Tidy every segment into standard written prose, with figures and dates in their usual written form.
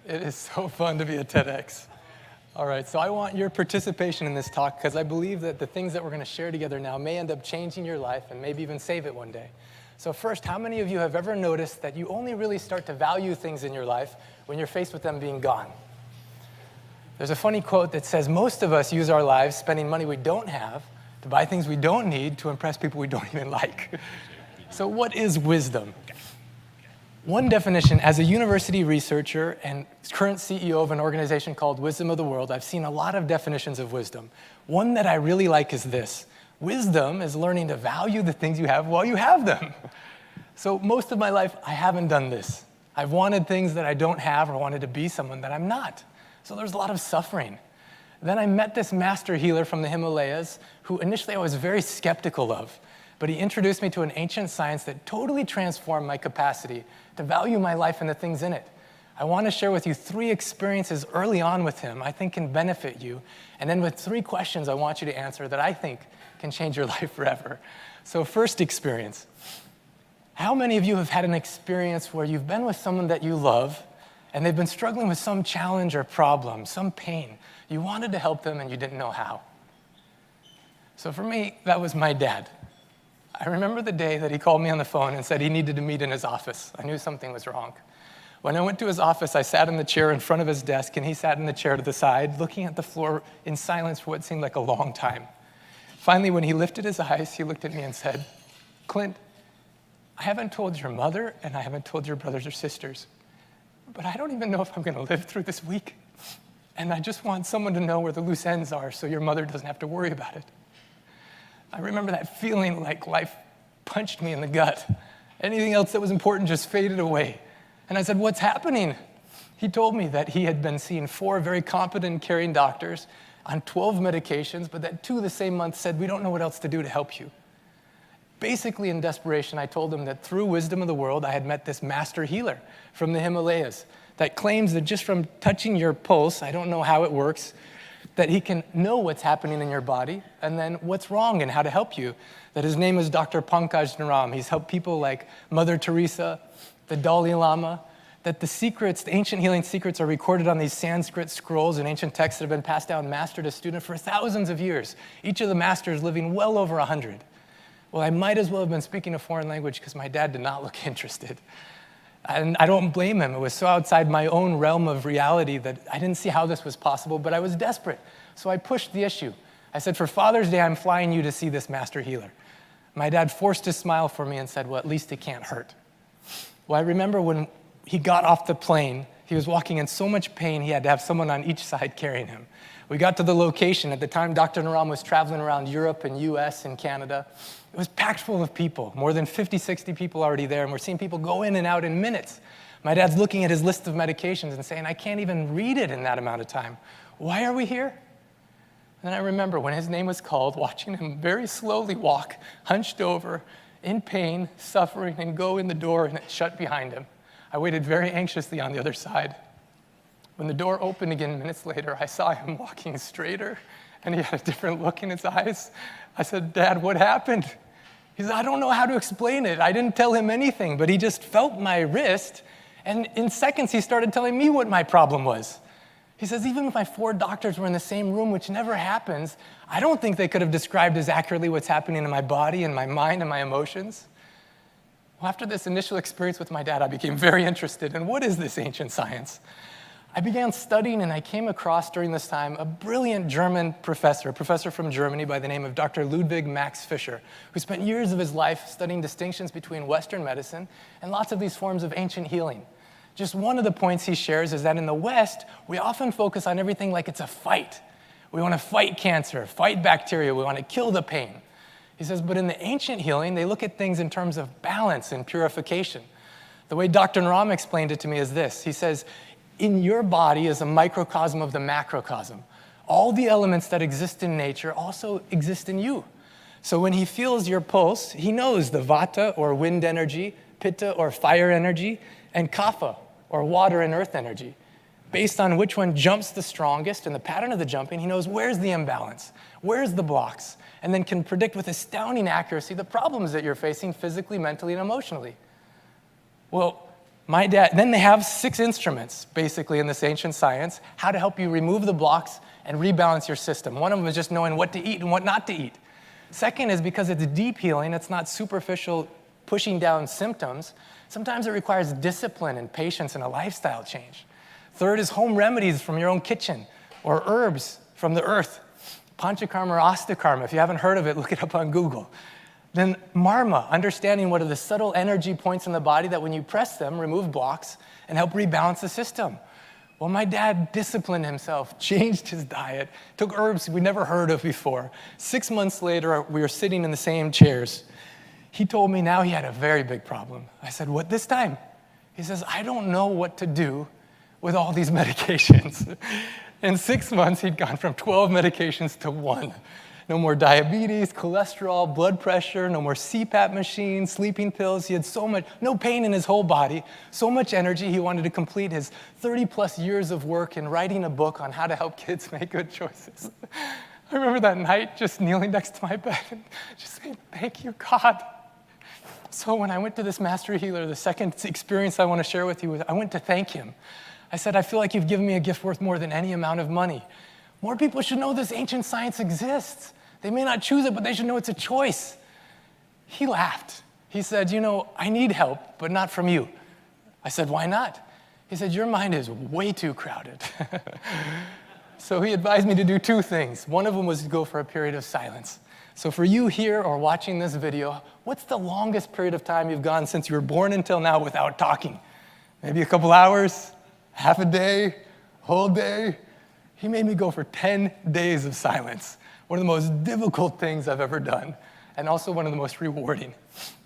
It is so fun to be at TEDx. All right, so I want your participation in this talk because I believe that the things that we're going to share together now may end up changing your life and maybe even save it one day. So first, how many of you have ever noticed that you only really start to value things in your life when you're faced with them being gone? There's a funny quote that says most of us use our lives spending money we don't have to buy things we don't need to impress people we don't even like. So what is wisdom? One definition, as a university researcher and current CEO of an organization called Wisdom of the World, I've seen a lot of definitions of wisdom. One that I really like is this. Wisdom is learning to value the things you have while you have them. So most of my life, I haven't done this. I've wanted things that I don't have or wanted to be someone that I'm not. So there's a lot of suffering. Then I met this master healer from the Himalayas who initially I was very skeptical of. But he introduced me to an ancient science that totally transformed my capacity to value my life and the things in it. I want to share with you 3 experiences early on with him I think can benefit you, and then with 3 questions I want you to answer that I think can change your life forever. So first experience. How many of you have had an experience where you've been with someone that you love, and they've been struggling with some challenge or problem, some pain? You wanted to help them and you didn't know how. So for me, that was my dad. I remember the day that he called me on the phone and said he needed to meet in his office. I knew something was wrong. When I went to his office, I sat in the chair in front of his desk, and he sat in the chair to the side, looking at the floor in silence for what seemed like a long time. Finally, when he lifted his eyes, he looked at me and said, "Clint, I haven't told your mother, and I haven't told your brothers or sisters, but I don't even know if I'm going to live through this week. And I just want someone to know where the loose ends are so your mother doesn't have to worry about it." I remember that feeling like life punched me in the gut. Anything else that was important just faded away. And I said, "What's happening?" He told me that he had been seeing 4 very competent caring doctors on 12 medications, but that 2 the same month said, "We don't know what else to do to help you." Basically, in desperation, I told him that through Wisdom of the World, I had met this master healer from the Himalayas that claims that just from touching your pulse, I don't know how it works, that he can know what's happening in your body and then what's wrong and how to help you. That his name is Dr. Pankaj Naram. He's helped people like Mother Teresa, the Dalai Lama, that the secrets, the ancient healing secrets are recorded on these Sanskrit scrolls and ancient texts that have been passed down master to student for thousands of years, each of the masters living well over 100. Well, I might as well have been speaking a foreign language because my dad did not look interested. And I don't blame him. It was so outside my own realm of reality that I didn't see how this was possible, but I was desperate. So I pushed the issue. I said, "For Father's Day, I'm flying you to see this master healer." My dad forced a smile for me and said, "Well, at least it can't hurt." Well, I remember when he got off the plane, he was walking in so much pain, he had to have someone on each side carrying him. We got to the location. At the time, Dr. Naram was traveling around Europe and US and Canada. It was packed full of people, more than 50, 60 people already there, and we're seeing people go in and out in minutes. My dad's looking at his list of medications and saying, "I can't even read it in that amount of time. Why are we here?" And I remember when his name was called, watching him very slowly walk, hunched over, in pain, suffering, and go in the door, and it shut behind him. I waited very anxiously on the other side. When the door opened again minutes later, I saw him walking straighter, and he had a different look in his eyes. I said, "Dad, what happened?" He said, "I don't know how to explain it. I didn't tell him anything, but he just felt my wrist, and in seconds he started telling me what my problem was." He says, "Even if my 4 doctors were in the same room, which never happens, I don't think they could have described as accurately what's happening in my body and my mind and my emotions." Well, after this initial experience with my dad, I became very interested in what is this ancient science. I began studying, and I came across during this time a brilliant German professor, a professor from Germany by the name of Dr. Ludwig Max Fischer, who spent years of his life studying distinctions between Western medicine and lots of these forms of ancient healing. Just one of the points he shares is that in the West, we often focus on everything like it's a fight. We want to fight cancer, fight bacteria, we want to kill the pain. He says, but in the ancient healing, they look at things in terms of balance and purification. The way Dr. Naram explained it to me is this. He says, in your body is a microcosm of the macrocosm. All the elements that exist in nature also exist in you. So when he feels your pulse, he knows the vata or wind energy, pitta or fire energy, and kapha or water and earth energy. Based on which one jumps the strongest and the pattern of the jumping, he knows where's the imbalance, where's the blocks, and then can predict with astounding accuracy the problems that you're facing physically, mentally, and emotionally. Well, Then they have 6 instruments, basically, in this ancient science, how to help you remove the blocks and rebalance your system. One of them is just knowing what to eat and what not to eat. Second is because it's deep healing, it's not superficial pushing down symptoms. Sometimes it requires discipline and patience and a lifestyle change. Third is home remedies from your own kitchen or herbs from the earth. Panchakarma or Ostakarma, if you haven't heard of it, look it up on Google. Then marma, understanding what are the subtle energy points in the body that when you press them, remove blocks and help rebalance the system. Well, my dad disciplined himself, changed his diet, took herbs we never heard of before. 6 months later, we were sitting in the same chairs. He told me now he had a very big problem. I said, what this time? He says, I don't know what to do with all these medications. In 6 months, he'd gone from 12 medications to 1. No more diabetes, cholesterol, blood pressure, no more CPAP machines, sleeping pills. He had no pain in his whole body, so much energy. He wanted to complete his 30-plus years of work in writing a book on how to help kids make good choices. I remember that night just kneeling next to my bed and just saying, thank you, God. So when I went to this master healer, the second experience I want to share with you was I went to thank him. I said, I feel like you've given me a gift worth more than any amount of money. More people should know this ancient science exists. They may not choose it, but they should know it's a choice. He laughed. He said, I need help, but not from you. I said, why not? He said, your mind is way too crowded. So he advised me to do 2 things. One of them was to go for a period of silence. So for you here or watching this video, what's the longest period of time you've gone since you were born until now without talking? Maybe a couple hours, half a day, whole day? He made me go for 10 days of silence. One of the most difficult things I've ever done, and also one of the most rewarding.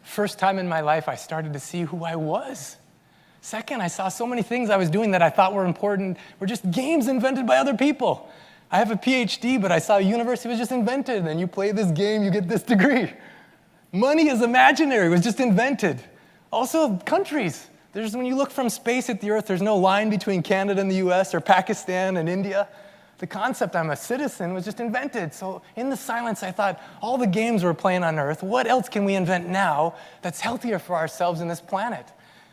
First time in my life, I started to see who I was. Second, I saw so many things I was doing that I thought were important were just games invented by other people. I have a PhD, but I saw a university was just invented, and you play this game, you get this degree. Money is imaginary, it was just invented. Also, countries. When you look from space at the Earth, there's no line between Canada and the US or Pakistan and India. The concept I'm a citizen was just invented. So in the silence, I thought, all the games we're playing on Earth, what else can we invent now that's healthier for ourselves and this planet?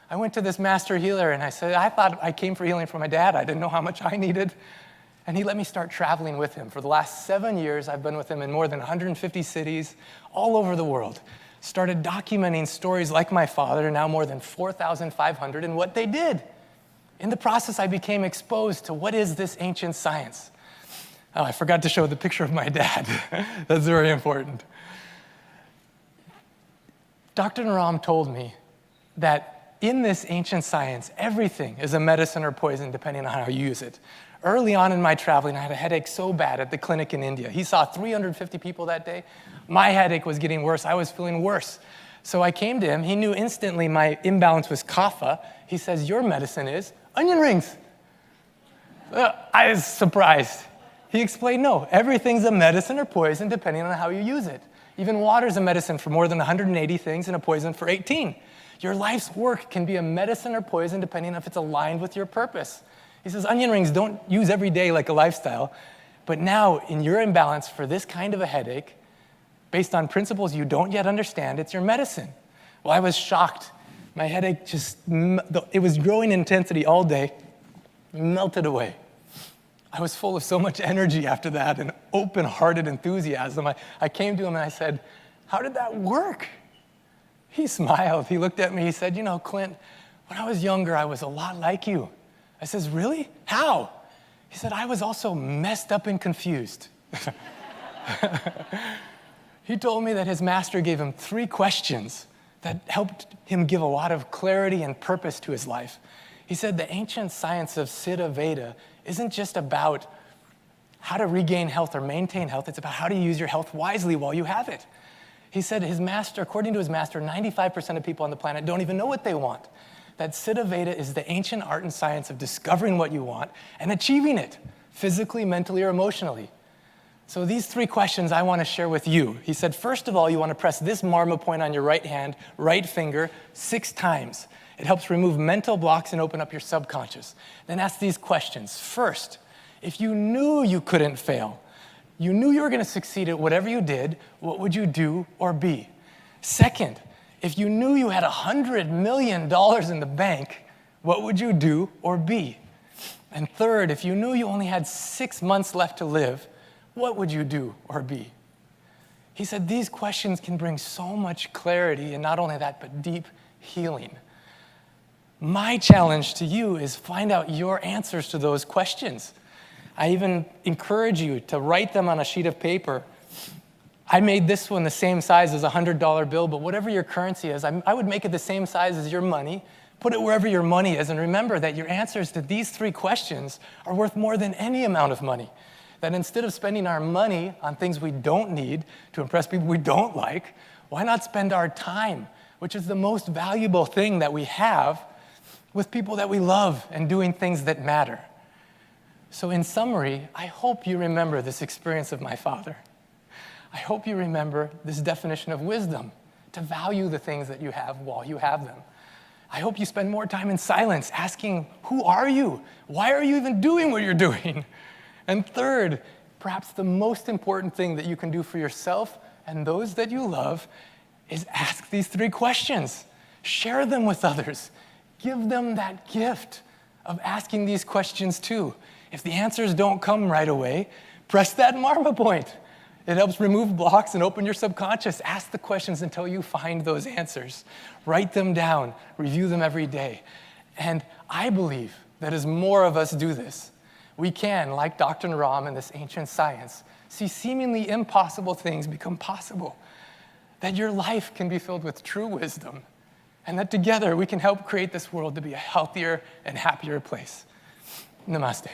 I went to this master healer, and I said, I thought I came for healing from my dad. I didn't know how much I needed. And he let me start traveling with him. For the last 7 years, I've been with him in more than 150 cities all over the world. Started documenting stories like my father, now more than 4,500, and what they did. In the process, I became exposed to what is this ancient science. Oh, I forgot to show the picture of my dad. That's very important. Dr. Naram told me that in this ancient science, everything is a medicine or poison depending on how you use it. Early on in my traveling, I had a headache so bad at the clinic in India. He saw 350 people that day. My headache was getting worse. I was feeling worse. So I came to him. He knew instantly my imbalance was kapha. He says, your medicine is onion rings. I was surprised. He explained, no, everything's a medicine or poison depending on how you use it. Even water's a medicine for more than 180 things and a poison for 18. Your life's work can be a medicine or poison depending on if it's aligned with your purpose. He says, onion rings don't use every day like a lifestyle, but now in your imbalance for this kind of a headache, based on principles you don't yet understand, it's your medicine. Well, I was shocked. My headache it was growing in intensity all day, melted away. I was full of so much energy after that and open-hearted enthusiasm. I came to him and I said, how did that work? He smiled. He looked at me. He said, Clint, when I was younger, I was a lot like you. I says, really? How? He said, I was also messed up and confused. He told me that his master gave him 3 questions that helped him give a lot of clarity and purpose to his life. He said the ancient science of Siddha Veda isn't just about how to regain health or maintain health. It's about how to use your health wisely while you have it. He said according to his master, 95% of people on the planet don't even know what they want. That Siddha Veda is the ancient art and science of discovering what you want and achieving it, physically, mentally, or emotionally. So these 3 questions I want to share with you. He said, first of all, you want to press this marma point on your right hand, right finger, 6 times. It helps remove mental blocks and open up your subconscious. Then ask these questions. First, if you knew you couldn't fail, you knew you were going to succeed at whatever you did, what would you do or be? Second, if you knew you had $100 million in the bank, what would you do or be? And third, if you knew you only had 6 months left to live, what would you do or be? He said these questions can bring so much clarity, and not only that, but deep healing. My challenge to you is find out your answers to those questions. I even encourage you to write them on a sheet of paper. I made this one the same size as a $100 bill, but whatever your currency is, I would make it the same size as your money. Put it wherever your money is, and remember that your answers to these 3 questions are worth more than any amount of money. That instead of spending our money on things we don't need to impress people we don't like, why not spend our time, which is the most valuable thing that we have, with people that we love and doing things that matter? So in summary, I hope you remember this experience of my father. I hope you remember this definition of wisdom, to value the things that you have while you have them. I hope you spend more time in silence asking, who are you? Why are you even doing what you're doing? And third, perhaps the most important thing that you can do for yourself and those that you love is ask these 3 questions. Share them with others. Give them that gift of asking these questions too. If the answers don't come right away, press that marma point. It helps remove blocks and open your subconscious. Ask the questions until you find those answers. Write them down. Review them every day. And I believe that as more of us do this, we can, like Dr. Naram and this ancient science, see seemingly impossible things become possible. That your life can be filled with true wisdom. And that together we can help create this world to be a healthier and happier place. Namaste.